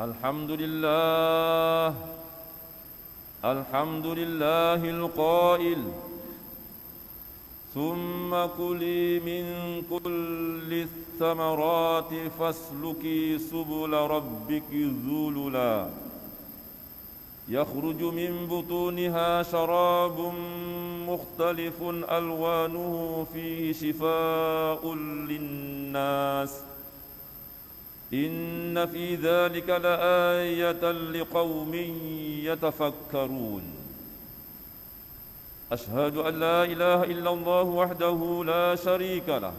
الحمد لله الحمد لله القائل ثم كلي من كل الثمرات فاسلكي سبل ربك ذللا يخرج من بطونها شراب مختلف ألوانه فيه شفاء للناس إن في ذلك لآية لقوم يتفكرون أشهد أن لا إله إلا الله وحده لا شريك له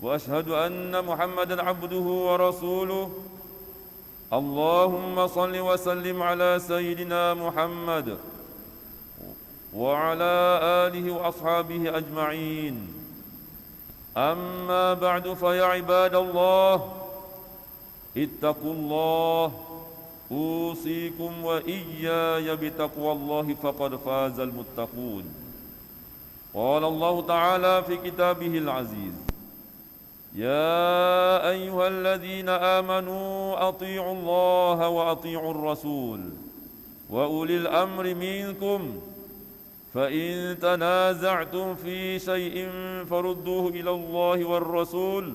وأشهد أن محمدًا عبده ورسوله اللهم صل وسلم على سيدنا محمد وعلى آله وأصحابه أجمعين أما بعد فيا عباد الله اتقوا الله أوصيكم وإياي بتقوى الله فقد فاز المتقون قال الله تعالى في كتابه العزيز يا أيها الذين آمنوا أطيعوا الله وأطيعوا الرسول وأولي الأمر منكم فإن تنازعتم في شيء فردوه إلى الله والرسول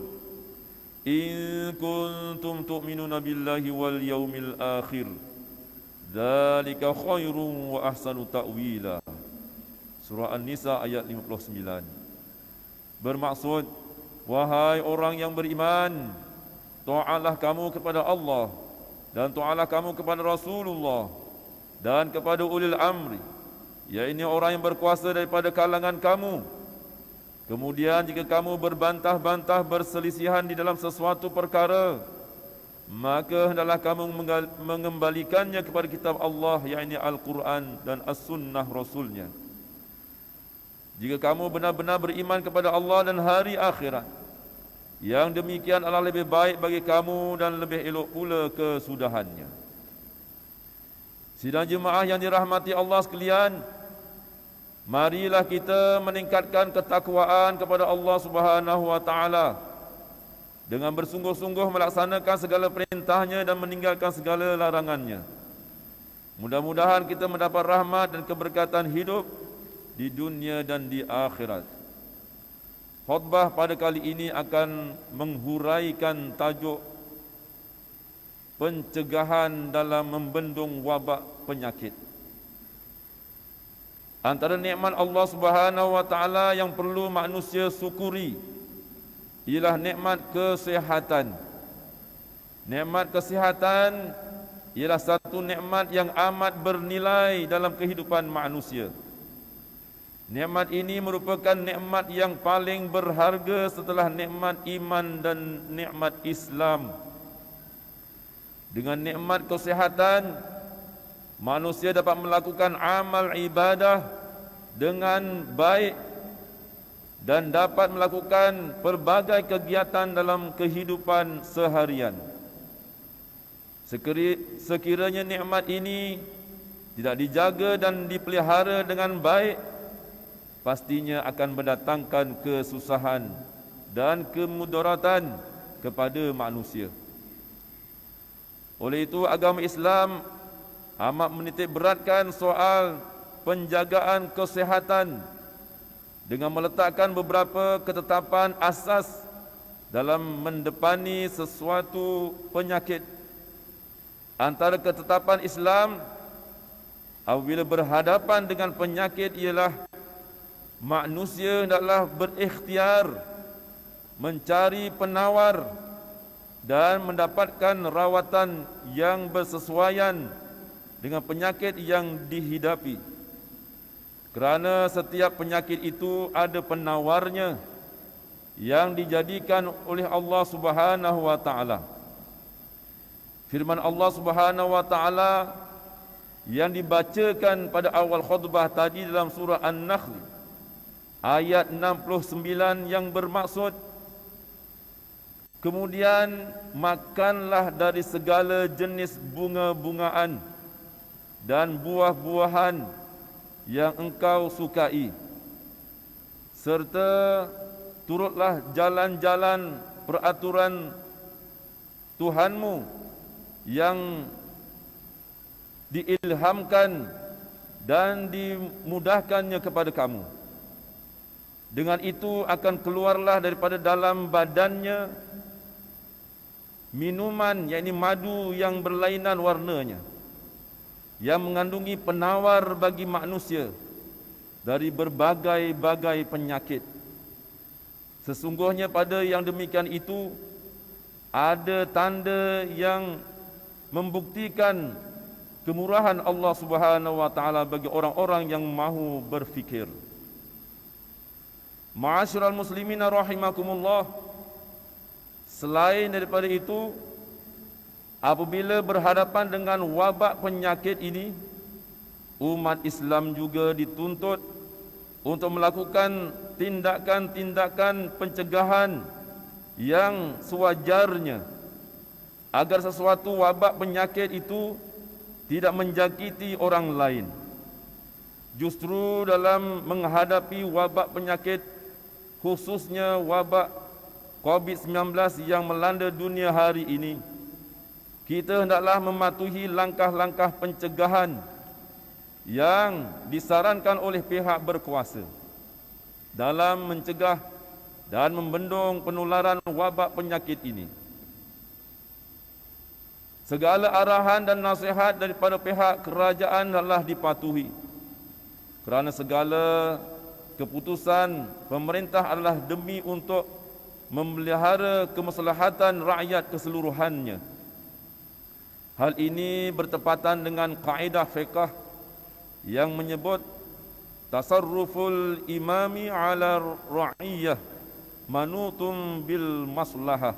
إن كنتم تؤمنون بالله واليوم الآخر ذلك خير وأحسن تأويلا. Surah An-Nisa ayat 59. Bermaksud, wahai orang yang beriman, ta'alah kamu kepada Allah dan ta'alah kamu kepada Rasulullah dan kepada ulil amri, yaitu orang yang berkuasa daripada kalangan kamu. Kemudian jika kamu berbantah-bantah berselisihan di dalam sesuatu perkara, maka hendaklah kamu mengembalikannya kepada kitab Allah, yaitu Al-Quran dan As-Sunnah Rasulnya. Jika kamu benar-benar beriman kepada Allah dan hari akhirat, yang demikian adalah lebih baik bagi kamu dan lebih elok pula kesudahannya. Sidang jemaah yang dirahmati Allah sekalian, marilah kita meningkatkan ketakwaan kepada Allah Subhanahu wa taala dengan bersungguh-sungguh melaksanakan segala perintahnya dan meninggalkan segala larangannya. Mudah-mudahan kita mendapat rahmat dan keberkatan hidup di dunia dan di akhirat. Khutbah pada kali ini akan menghuraikan tajuk pencegahan dalam membendung wabak penyakit. Antara nikmat Allah Subhanahu wa taala yang perlu manusia syukuri ialah nikmat kesihatan. Nikmat kesihatan ialah satu nikmat yang amat bernilai dalam kehidupan manusia. Nikmat ini merupakan nikmat yang paling berharga setelah nikmat iman dan nikmat Islam. Dengan nikmat kesihatan, manusia dapat melakukan amal ibadah dengan baik dan dapat melakukan pelbagai kegiatan dalam kehidupan seharian. Sekiranya nikmat ini tidak dijaga dan dipelihara dengan baik, pastinya akan mendatangkan kesusahan dan kemudaratan kepada manusia. Oleh itu, agama Islam amat menitik beratkan soal penjagaan kesihatan dengan meletakkan beberapa ketetapan asas dalam mendepani sesuatu penyakit. Antara ketetapan Islam apabila berhadapan dengan penyakit ialah manusia hendaklah berikhtiar mencari penawar dan mendapatkan rawatan yang bersesuaian dengan penyakit yang dihidapi. Kerana setiap penyakit itu ada penawarnya yang dijadikan oleh Allah Subhanahu wa taala. Firman Allah Subhanahu wa taala yang dibacakan pada awal khutbah tadi dalam surah An-Nahl ayat 69 yang bermaksud, kemudian makanlah dari segala jenis bunga-bungaan dan buah-buahan yang engkau sukai, serta turutlah jalan-jalan peraturan Tuhanmu yang diilhamkan dan dimudahkannya kepada kamu. Dengan itu akan keluarlah daripada dalam badannya minuman, yakni madu yang berlainan warnanya, yang mengandungi penawar bagi manusia dari berbagai-bagai penyakit. Sesungguhnya pada yang demikian itu ada tanda yang membuktikan kemurahan Allah Subhanahu wa taala bagi orang-orang yang mahu berfikir. Ma'asyiral muslimina rahimakumullah, selain daripada itu, apabila berhadapan dengan wabak penyakit ini, umat Islam juga dituntut untuk melakukan tindakan-tindakan pencegahan yang sewajarnya agar sesuatu wabak penyakit itu tidak menjangkiti orang lain. Justru dalam menghadapi wabak penyakit, khususnya wabak COVID-19 yang melanda dunia hari ini, kita hendaklah mematuhi langkah-langkah pencegahan yang disarankan oleh pihak berkuasa dalam mencegah dan membendung penularan wabak penyakit ini. Segala arahan dan nasihat daripada pihak kerajaan adalah dipatuhi, kerana segala keputusan pemerintah adalah demi untuk memelihara kemaslahatan rakyat keseluruhannya. Hal ini bertepatan dengan kaedah fiqh yang menyebut tasarruful imami ala ra'iyah manutum bil maslahah,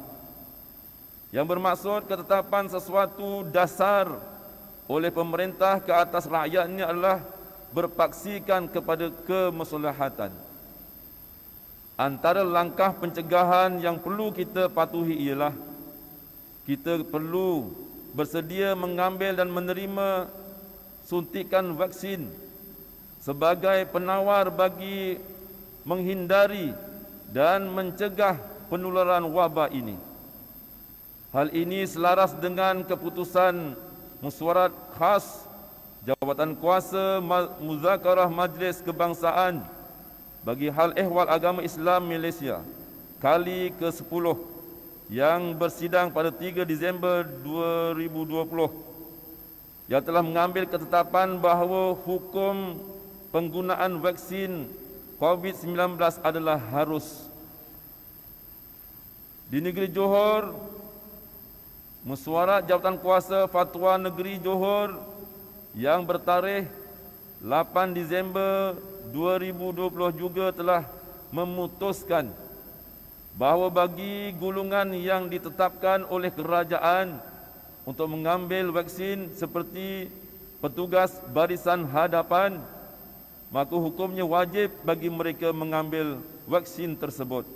yang bermaksud ketetapan sesuatu dasar oleh pemerintah ke atas rakyatnya adalah berpaksikan kepada kemaslahatan. Antara langkah pencegahan yang perlu kita patuhi ialah kita perlu bersedia mengambil dan menerima suntikan vaksin sebagai penawar bagi menghindari dan mencegah penularan wabak ini. Hal ini selaras dengan keputusan mesyuarat khas Jabatan Kuasa Muzakarah Majlis Kebangsaan bagi hal ehwal agama Islam Malaysia kali ke-10 yang bersidang pada 3 Disember 2020, yang telah mengambil ketetapan bahawa hukum penggunaan vaksin COVID-19 adalah harus. Di negeri Johor, Mesyuarat Jabatan Kuasa Fatwa Negeri Johor yang bertarikh 8 Disember 2020 juga telah memutuskan bahawa bagi golongan yang ditetapkan oleh kerajaan untuk mengambil vaksin seperti petugas barisan hadapan, maka hukumnya wajib bagi mereka mengambil vaksin tersebut.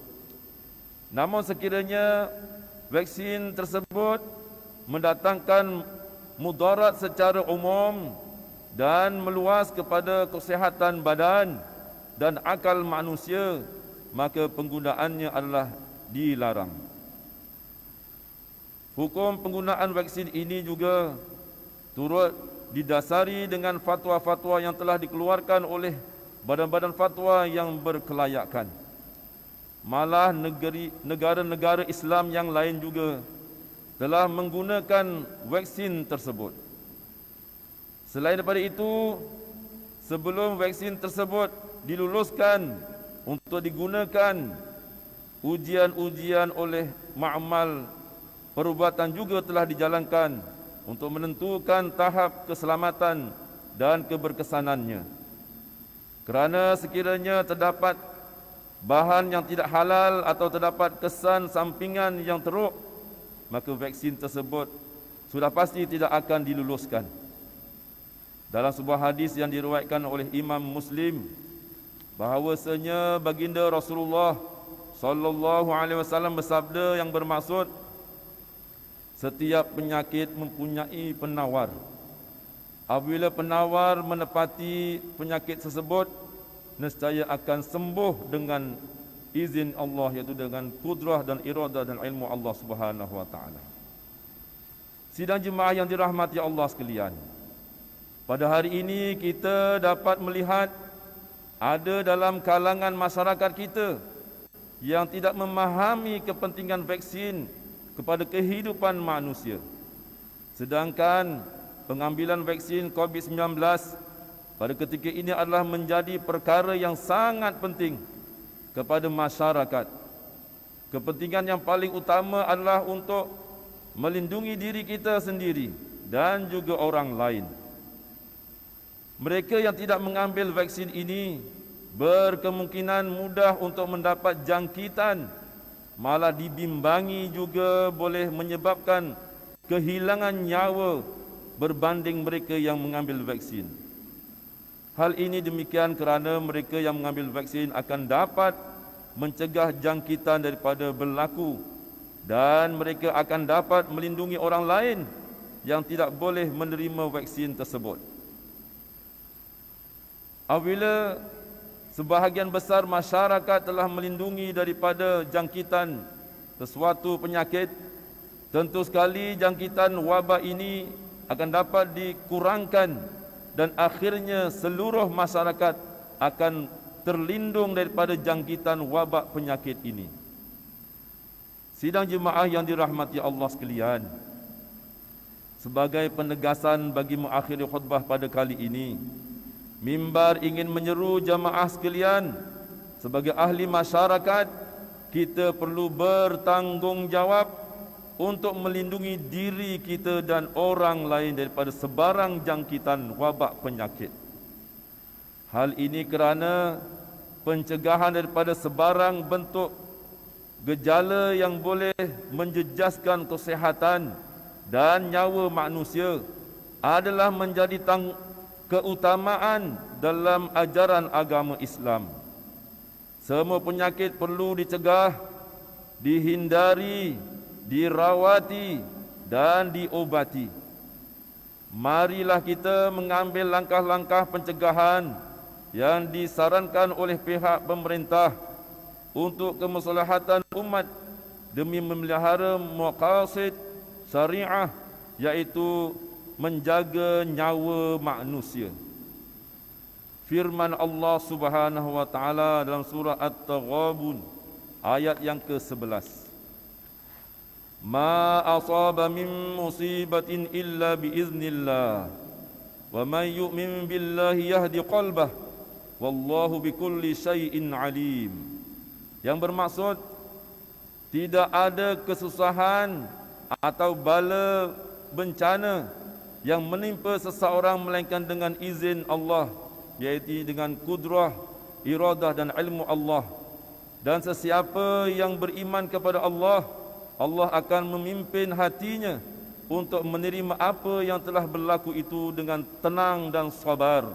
Namun sekiranya vaksin tersebut mendatangkan mudarat secara umum dan meluas kepada kesihatan badan dan akal manusia, maka penggunaannya adalah dilarang. Hukum penggunaan vaksin ini juga turut didasari dengan fatwa-fatwa yang telah dikeluarkan oleh badan-badan fatwa yang berkelayakan. Malah negara-negara Islam yang lain juga telah menggunakan vaksin tersebut. Selain daripada itu, sebelum vaksin tersebut diluluskan untuk digunakan, ujian-ujian oleh ma'amal perubatan juga telah dijalankan untuk menentukan tahap keselamatan dan keberkesanannya. Kerana sekiranya terdapat bahan yang tidak halal atau terdapat kesan sampingan yang teruk, maka vaksin tersebut sudah pasti tidak akan diluluskan. Dalam sebuah hadis yang diriwayatkan oleh Imam Muslim, bahawasanya baginda Rasulullah sallallahu alaihi wasallam bersabda yang bermaksud, setiap penyakit mempunyai penawar. Apabila penawar menepati penyakit tersebut, nescaya akan sembuh dengan izin Allah, iaitu dengan kudrah dan iradah dan ilmu Allah Subhanahu wa taala. Sidang jemaah yang dirahmati Allah sekalian, pada hari ini kita dapat melihat ada dalam kalangan masyarakat kita yang tidak memahami kepentingan vaksin kepada kehidupan manusia. Sedangkan pengambilan vaksin COVID-19 pada ketika ini adalah menjadi perkara yang sangat penting kepada masyarakat. Kepentingan yang paling utama adalah untuk melindungi diri kita sendiri dan juga orang lain. Mereka yang tidak mengambil vaksin ini berkemungkinan mudah untuk mendapat jangkitan, malah dibimbangi juga boleh menyebabkan kehilangan nyawa berbanding mereka yang mengambil vaksin. Hal ini demikian kerana mereka yang mengambil vaksin akan dapat mencegah jangkitan daripada berlaku dan mereka akan dapat melindungi orang lain yang tidak boleh menerima vaksin tersebut. Apabila sebahagian besar masyarakat telah melindungi daripada jangkitan sesuatu penyakit, tentu sekali jangkitan wabak ini akan dapat dikurangkan dan akhirnya seluruh masyarakat akan terlindung daripada jangkitan wabak penyakit ini. Sidang jemaah yang dirahmati Allah sekalian, sebagai penegasan bagi mengakhiri khutbah pada kali ini, mimbar ingin menyeru jemaah sekalian, sebagai ahli masyarakat, kita perlu bertanggungjawab untuk melindungi diri kita dan orang lain daripada sebarang jangkitan wabak penyakit. Hal ini kerana pencegahan daripada sebarang bentuk gejala yang boleh menjejaskan kesihatan dan nyawa manusia adalah menjadi keutamaan dalam ajaran agama Islam. Semua penyakit perlu dicegah, dihindari, dirawati dan diobati. Marilah kita mengambil langkah-langkah pencegahan yang disarankan oleh pihak pemerintah untuk kemaslahatan umat demi memelihara maqasid syariah, iaitu menjaga nyawa manusia. Firman Allah Subhanahu wa taala dalam surah At-Taghabun ayat yang ke-11. Ma asaba min musibatin illa biiznillah wa man yu'min billahi yahdi qalbah wallahu bikulli syai'in alim. Yang bermaksud, tidak ada kesusahan atau bala bencana yang menimpa seseorang melainkan dengan izin Allah, iaitu dengan kudrah, iradah dan ilmu Allah. Dan sesiapa yang beriman kepada Allah, Allah akan memimpin hatinya untuk menerima apa yang telah berlaku itu dengan tenang dan sabar.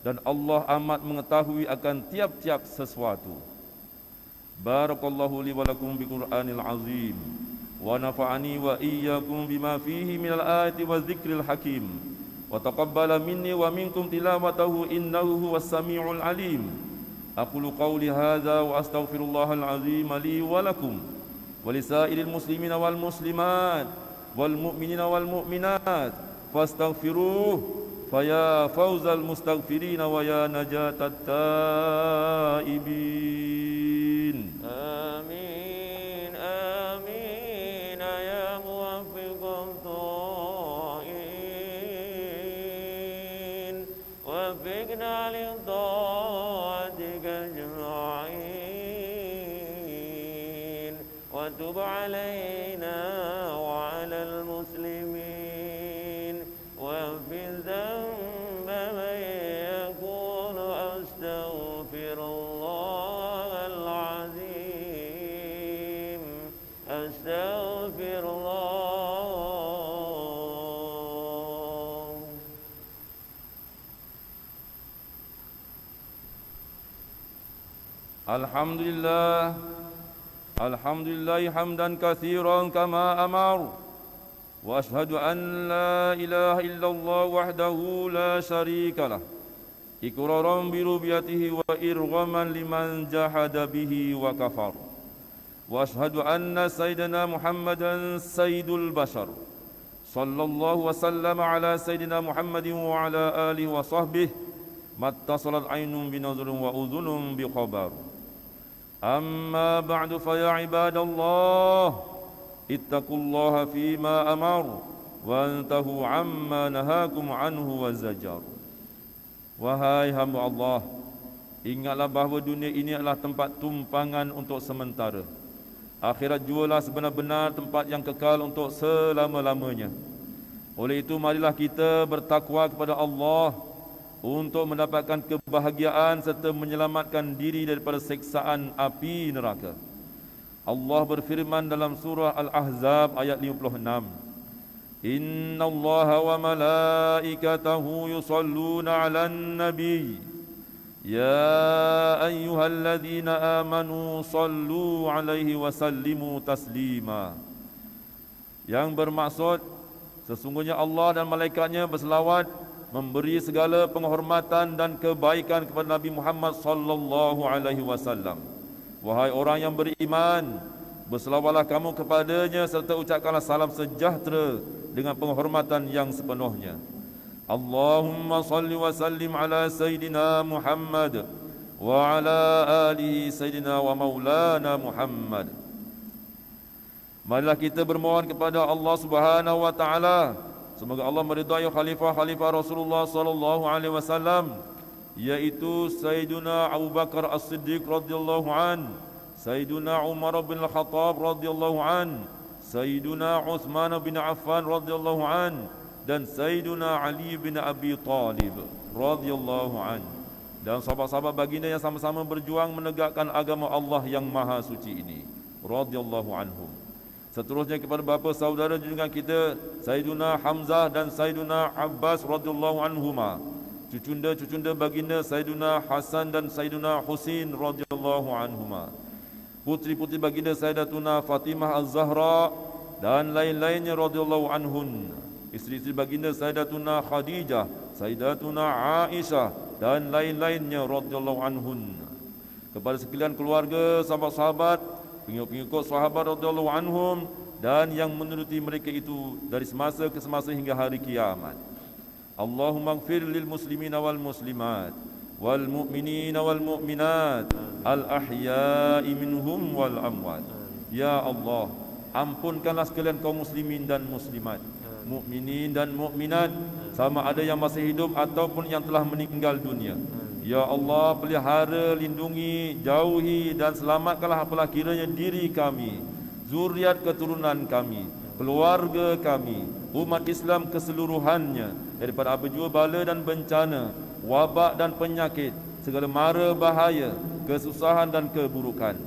Dan Allah amat mengetahui akan tiap-tiap sesuatu. Barakallahu li wa lakum bi Qur'anil azim wa nafa'ani wa iyyakum bima fihi minal ayati wa dzikril hakim wa taqabbala minni wa minkum tilawatahu innahu huwas samiul alim. Aqulu qawli hadza wa astaghfirullahal azim li wa lakum wa lisairil muslimina wal muslimat wal mu'minina wal mu'minat fastaghfiruh faya fawzal mustaghfirin wa ya najatat taibin. آمين آمين يا موفق الطائعين وفقنا لطاعتك أجمعين وتب علينا وعلى المسلمين وفي الذنب من يقول أستغفر الله العظيم أستغفر الله. Alhamdulillah, alhamdulillah hamdan katsiran kama amar. Wa ashhadu an la ilaha illallah wahdahu la syarika lah. Iqraran bi rububiyyatihi wa irghaman liman jahada bihi wa kafar. Wa ashhadu anna sayyidina Muhammadan sayyidul bashar sallallahu wasallam ala Sayyidina Muhammadin wa ala alihi wa sahbihi mattasalat aynun binazrin wa udhunun biqabar. Amma ba'du fa ya ibadallah ittaqullaha fima amar wantahu amma nahakum anhu wa zajar. Wahai hamba Allah, ingatlah bahawa dunia ini adalah tempat tumpangan untuk sementara. Akhirat jualah sebenar-benar tempat yang kekal untuk selama-lamanya. Oleh itu marilah kita bertakwa kepada Allah untuk mendapatkan kebahagiaan serta menyelamatkan diri daripada siksaan api neraka. Allah berfirman dalam surah Al-Ahzab ayat 56. Inna Allaha wa malaikatahu yusalluna 'alan nabi. Ya ayyuhalladzina amanu sallu 'alaihi wa sallimu taslima. Yang bermaksud sesungguhnya Allah dan malaikatnya berselawat memberi segala penghormatan dan kebaikan kepada Nabi Muhammad sallallahu alaihi wasallam. Wahai orang yang beriman, berselawatlah kamu kepadanya serta ucapkanlah salam sejahtera dengan penghormatan yang sepenuhnya. Allahumma salli wa sallim ala Sayyidina Muhammad wa ala alihi Sayyidina wa maulana Muhammad. Marilah kita bermohon kepada Allah Subhanahu wa taala semoga Allah meridai khalifah-khalifah Rasulullah sallallahu alaihi wasallam, yaitu Sayyiduna Abu Bakar As-Siddiq radhiyallahu an, Sayyiduna Umar bin Al-Khattab radhiyallahu an, Sayyiduna Uthman bin Affan radhiyallahu an, dan Sayyiduna Ali bin Abi Talib radhiyallahu an, dan sahabat-sahabat baginda yang sama-sama berjuang menegakkan agama Allah yang maha suci ini radhiyallahu anhum. Seterusnya kepada bapa saudara junjungan kita Sayyiduna Hamzah dan Sayyiduna Abbas radhiyallahu anhuma, cucunda baginda Sayyiduna Hasan dan Sayyiduna Husin radhiyallahu anhuma, putri-putri baginda Sayyidatuna Fatimah Az-Zahra dan lain-lainnya radhiyallahu anhun, isteri-isteri baginda Sayyidatuna Khadijah, Sayyidatuna Aisyah dan lain-lainnya radhiyallahu anhun. Kepada sekalian keluarga, sahabat-sahabat, pengikut sahabat radhiyallahu anhum dan yang menuruti mereka itu dari semasa ke semasa hingga hari kiamat. Allahumma ighfir lil muslimina wal muslimat wal mu'minina wal mu'minat al ahya'i minhum wal amwat. Ya Allah, ampunkanlah sekalian kaum muslimin dan muslimat, mukminin dan mukminat, sama ada yang masih hidup ataupun yang telah meninggal dunia. Ya Allah, pelihara, lindungi, jauhi dan selamatkanlah apalah kiranya diri kami, zuriat keturunan kami, keluarga kami, umat Islam keseluruhannya daripada apa jua bala dan bencana, wabak dan penyakit, segala mara bahaya, kesusahan dan keburukan.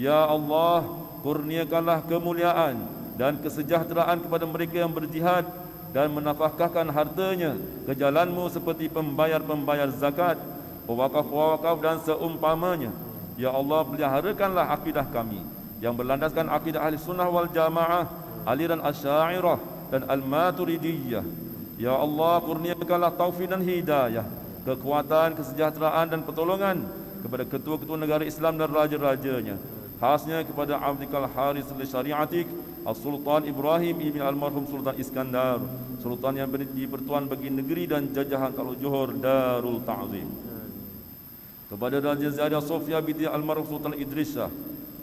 Ya Allah, kurniakanlah kemuliaan dan kesejahteraan kepada mereka yang berjihad dan menafkahkan hartanya ke jalan-Mu seperti pembayar-pembayar zakat, pewakaf-pewakaf dan seumpamanya. Ya Allah, peliharakanlah akidah kami yang berlandaskan akidah ahli sunnah wal jamaah, aliran asy'ariyah dan al-maturidiyah. Ya Allah, kurniakanlah taufik dan hidayah, kekuatan, kesejahteraan dan pertolongan kepada ketua-ketua negara Islam dan raja-rajanya, khasnya kepada Abdikal Haris al-Syariatik As-Sultan Ibrahim ibn Almarhum Sultan Iskandar, Sultan yang dipertuan bagi negeri dan jajahan Kalau Johor Darul Ta'zim. Kepada Raja Zaida Sofia binti Almarhum Sultan Idrisah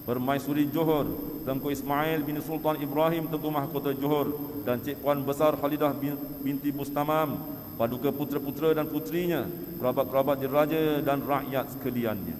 Permaisuri Johor, Tengku Ismail bin Sultan Ibrahim Tengku Mahkota Johor, dan Cik Puan Besar Khalidah binti Bustamam, paduka putera-putera dan putrinya, kerabat-kerabat diraja dan rakyat sekaliannya.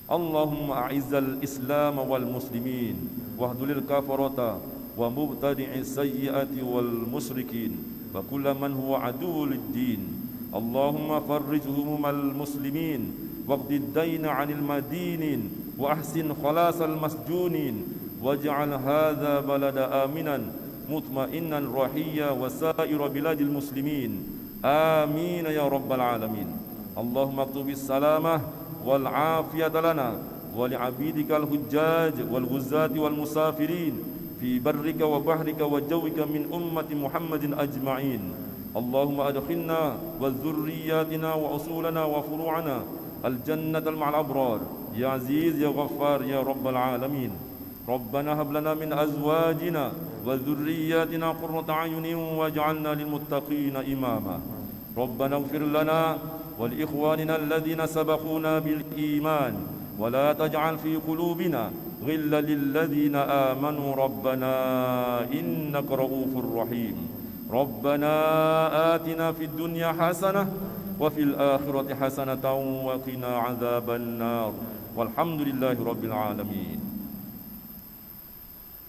Allahumma a'izzal Islam wal muslimin wahdulil kafarata wa mubtadi'is sayyiati wal musyrikin wa kullaman huwa aduwwul din. Allahumma farrij humumal muslimin waqdi ad-dayn 'anil madinin wa ahsin khalasal masjunin waj'al hadha balada aminan mutma'innan rahiyya wa sa'ira biladil muslimin. Amin ya rabbal alamin. Allahumma aktubis salamah wal afiyata lana wa li'abidikal hujjaj wal ghuzzati wal musafirin fi barrika wa bahrika wa jawika min ummati Muhammadin ajma'in. Allahumma adkhilna wa dhurriyyatina wa usulana wa furu'ana al-jannata ma'al abrar ya aziz ya ghaffar ya rabbal alamin. Rabbana hab lana min azwajina وذرياتنا قرة أعين واجعلنا للمتقين إماما ربنا اغفر لنا ولإخواننا الذين سبقونا بالإيمان ولا تجعل في قلوبنا غلا للذين آمنوا ربنا إنك رؤوف رحيم ربنا آتنا في الدنيا حسنة وفي الآخرة حسنة وقنا عذاب النار والحمد لله رب العالمين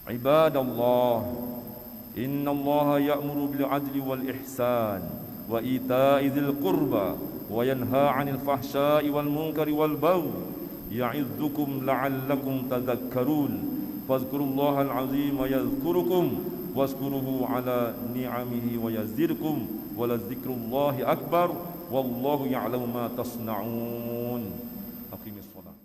عباد الله إن الله يأمر بالعدل والإحسان وإيتاء ذي القربى وينهى عن الفحشاء والمنكر والبغي يعظكم لعلكم تذكرون فاذكروا الله العظيم يذكركم واشكروه على نعمه ويزدكم ولذكر الله أكبر والله يعلم ما تصنعون أقيم الصلاة